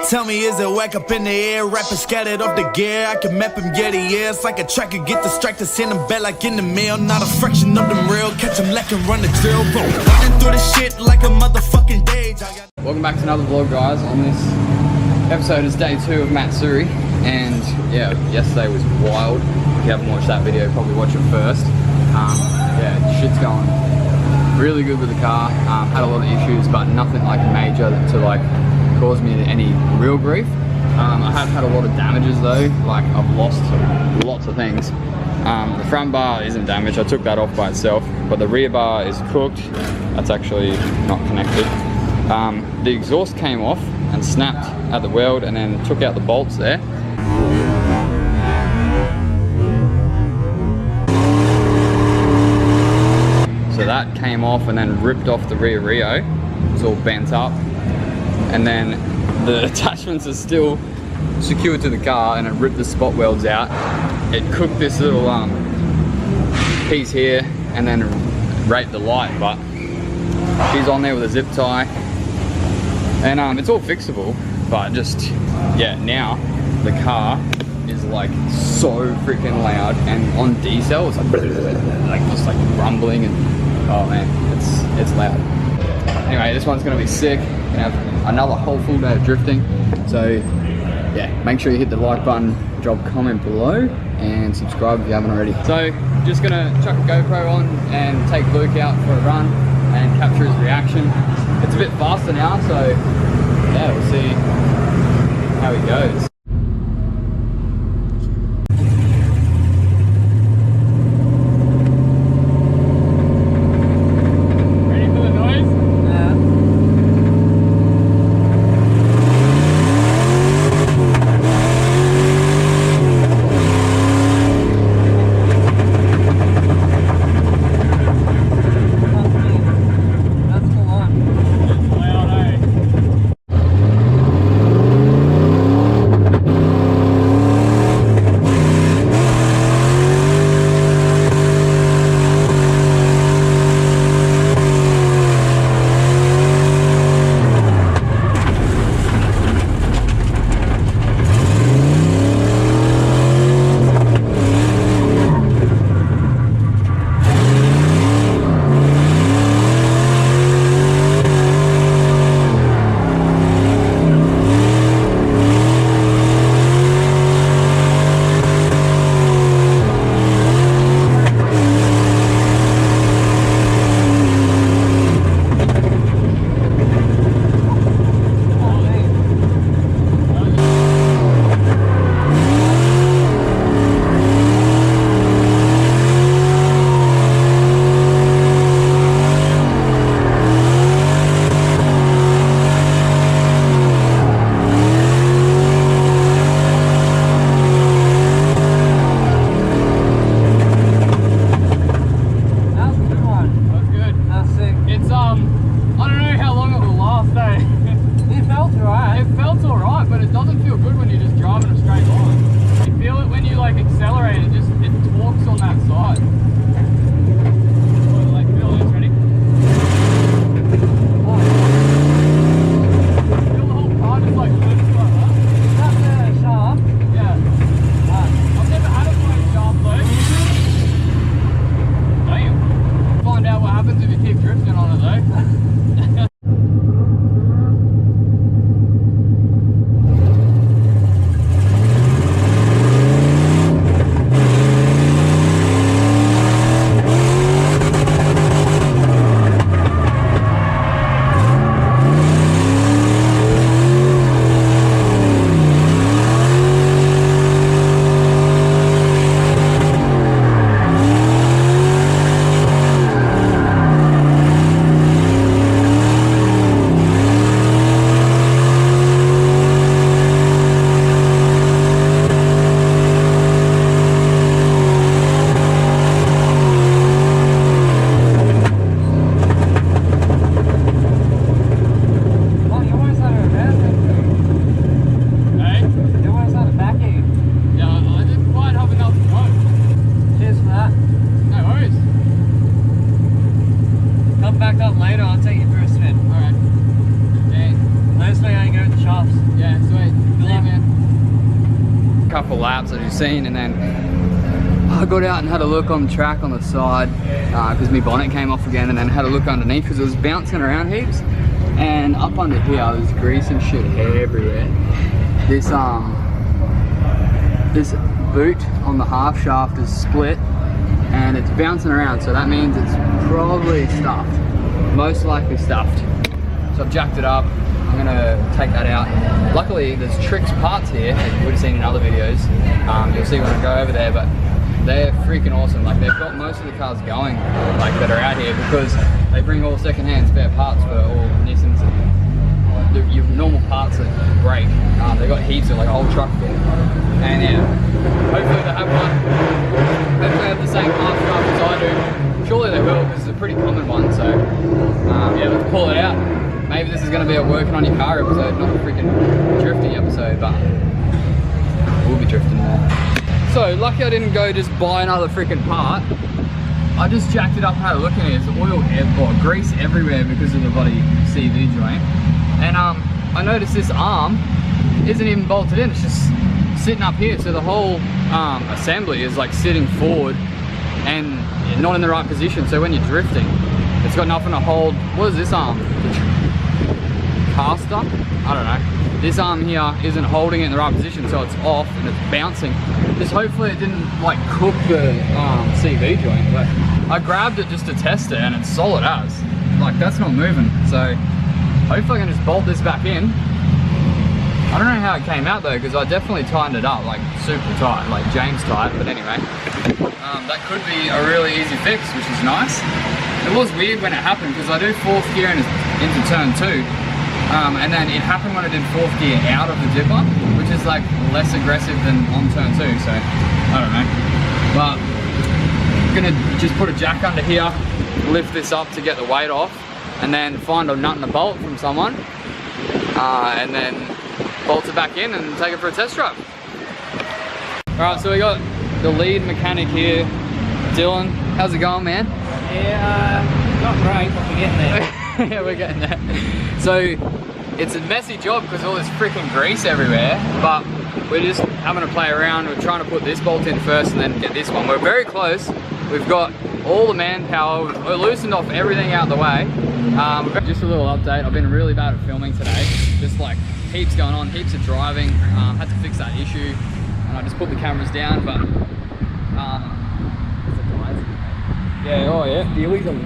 Tell me, is it whack up in the air? Rapping scattered off the gear. I can map him, yeah, he is. Like a tracker, get distracted, send him back like in the mail. Not a fraction of them real. Catch him lacking, run the drill. Running through the shit like a motherfucking Dage. Welcome back to another vlog, guys. On this episode is day 2 of Matsuri. And yeah, yesterday was wild. If you haven't watched that video, probably watch it first. Yeah, shit's going really good with the car. Had a lot of issues, but nothing like major to like cause me any real grief. I have had a lot of damages though, like I've lost lots of things. The front bar isn't damaged, I took that off by itself, but the rear bar is cooked. That's actually not connected. The exhaust came off and snapped at the weld and then took out the bolts there. So that came off and then ripped off the rear Rio. It's all bent up. And then the attachments are still secured to the car and it ripped the spot welds out. It cooked this little piece here and then raped the light, but she's on there with a zip tie. And it's all fixable, but just, yeah, now the car is like so freaking loud, and on diesel it's like just like rumbling, and oh man, it's loud. Anyway, this one's gonna be sick. Gonna have another whole full day of drifting. So yeah, make sure you hit the like button, drop a comment below, and subscribe if you haven't already. So just gonna chuck a GoPro on and take Luke out for a run and capture his reaction. It's a bit faster now, so yeah, we'll see how he goes. couple laps as you've seen, and then I got out and had a look on the track on the side because my bonnet came off again, and then had a look underneath because it was bouncing around heaps. And up under here, there's grease and shit everywhere. This boot on the half shaft is split and it's bouncing around, so that means it's probably stuffed, most likely stuffed. So I've jacked it up. I'm gonna take that out. Luckily, there's Tricks parts here that you would have seen in other videos. You'll see when I go over there, but they're freaking awesome. Like, they've got most of the cars going, like, that are out here, because they bring all second-hand spare parts for all Nissans and your normal parts that break. They've got heaps of, like, a whole truck full. And yeah, hopefully they have one. Hopefully they have the same half shaft as I do. Surely they will, because it's a pretty common one. So yeah, let's pull it out. Maybe this is going to be a working on your car episode, not a freaking drifting episode, but we'll be drifting more. So lucky I didn't go just buy another freaking part. I just jacked it up and had a look at it. There's oil or grease everywhere because of the bloody CV joint. And I noticed this arm isn't even bolted in, it's just sitting up here. So the whole assembly is like sitting forward and not in the right position. So when you're drifting, it's got nothing to hold. What is this arm? Caster? I don't know. This arm here isn't holding it in the right position, so it's off and it's bouncing. Just hopefully it didn't like cook the CV joint, but I grabbed it just to test it and it's solid as. Like, that's not moving. So hopefully I can just bolt this back in. I don't know how it came out though, because I definitely tightened it up like super tight, like James tight, but anyway. That could be a really easy fix, which is nice. It was weird when it happened because I do 4th gear into turn 2. And then it happened when I did 4th gear out of the dipper, which is like less aggressive than on turn 2, so I don't know. But I'm gonna just put a jack under here, lift this up to get the weight off, and then find a nut and a bolt from someone, and then bolt it back in and take it for a test drive. Alright, so we got the lead mechanic here, Dylan. How's it going, man? Yeah, not great, but we're getting there. Yeah, we're getting there. So it's a messy job because all this freaking grease everywhere, but we're just having to play around. We're trying to put this bolt in first and then get this one. We're very close. We've got all the manpower. We're loosened off everything out the way. Just a little update. I've been really bad at filming today. Just like heaps going on, heaps of driving. Had to fix that issue and I just put the cameras down, but yeah, oh yeah.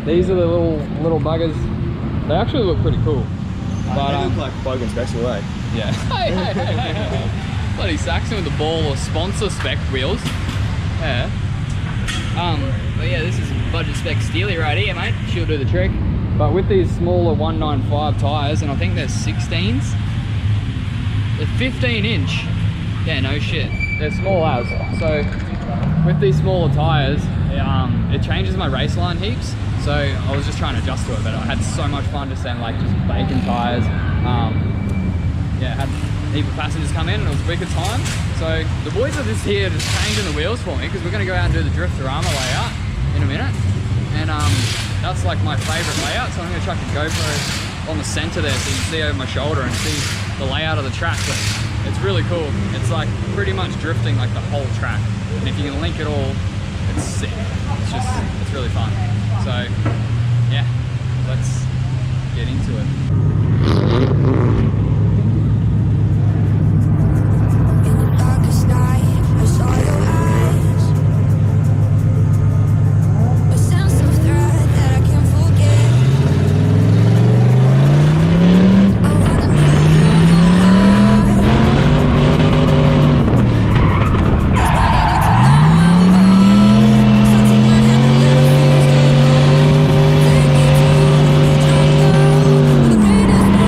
These are the little buggers. They actually look pretty cool. But they look like Bogan Special, eh? Yeah. Hey. Bloody Saxon with the ball or sponsor spec wheels. Yeah. But yeah, this is budget spec Steely right here, mate. She'll do the trick. But with these smaller 195 tyres, and I think they're 16s. They're 15 inch. Yeah, no shit. They're small as. So with these smaller tyres, it changes my race line heaps. So I was just trying to adjust to it, but I had so much fun just saying like just bacon tyres. Yeah, had a heap of passengers come in and it was wicked time. So the boys are just here just changing the wheels for me because we're going to go out and do the Driftorama layout in a minute. And that's like my favourite layout. So I'm going to chuck a GoPro on the centre there so you can see over my shoulder and see the layout of the track. But it's really cool. It's like pretty much drifting like the whole track. And if you can link it all, it's sick. It's really fun. So yeah, let's get into it. The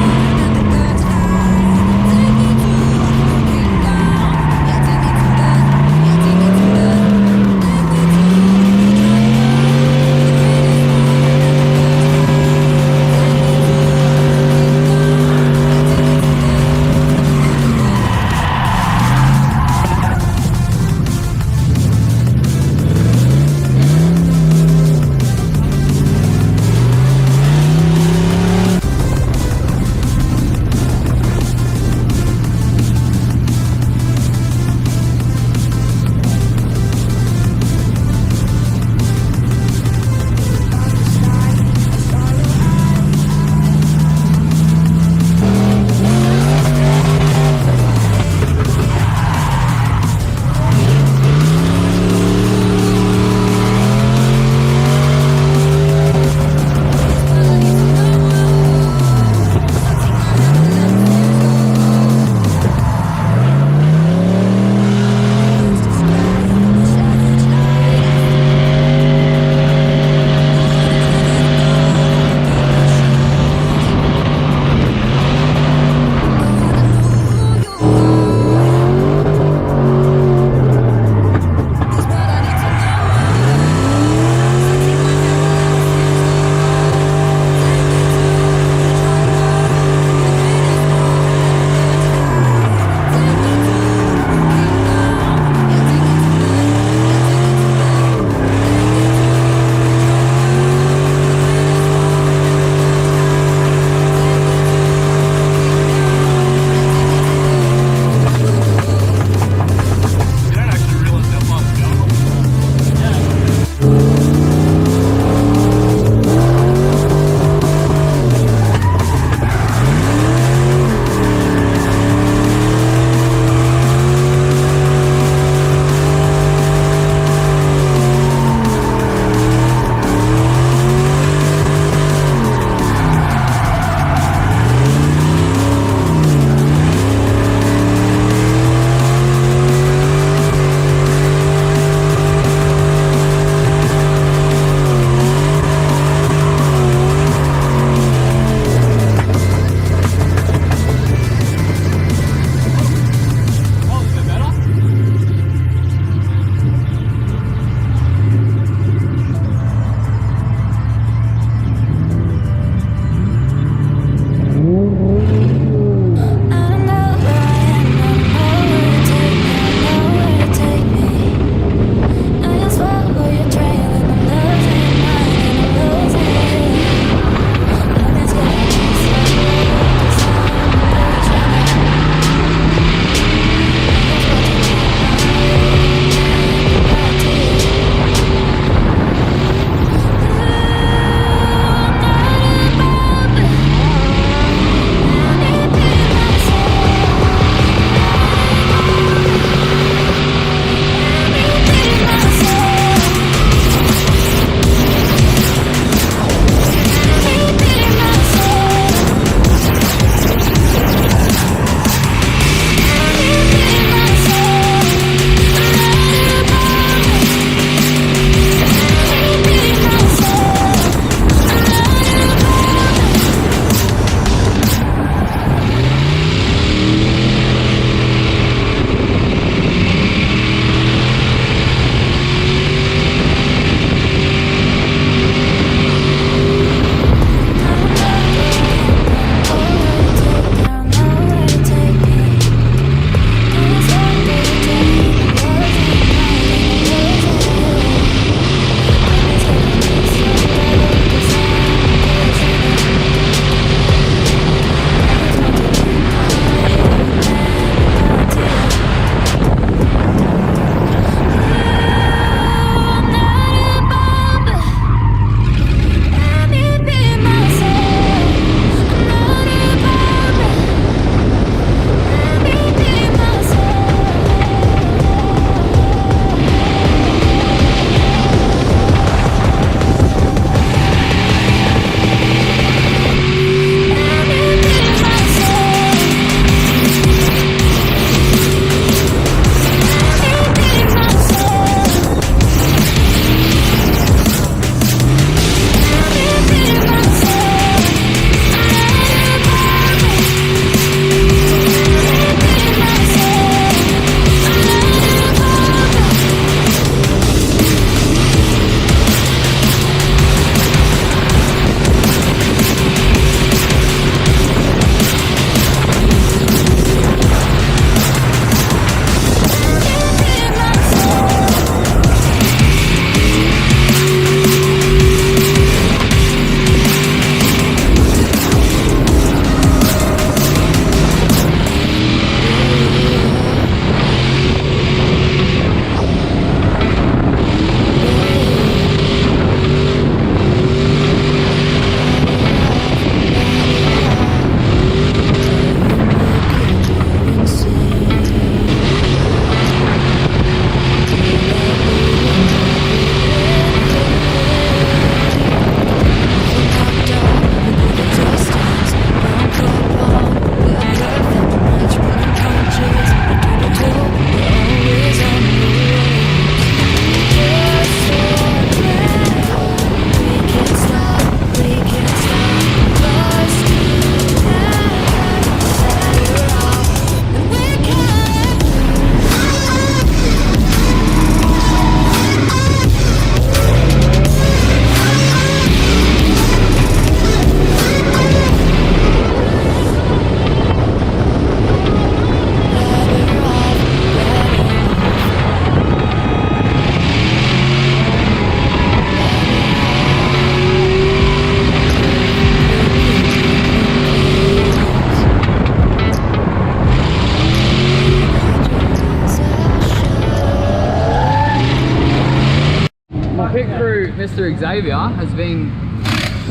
Mr. Xavier has been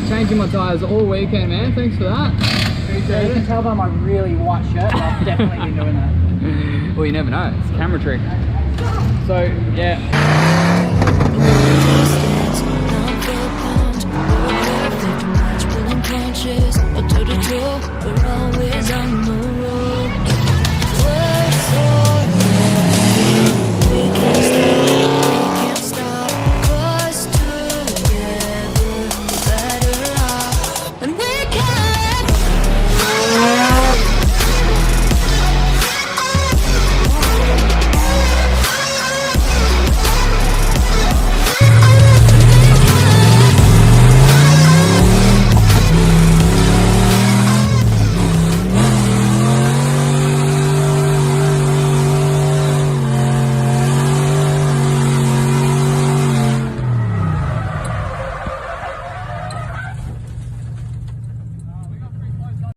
changing my tyres all weekend, man. Thanks for that. Yeah, you can tell by my really white shirt, but I've definitely been doing that. Well, you never know. It's a camera trick. So, yeah. We're all with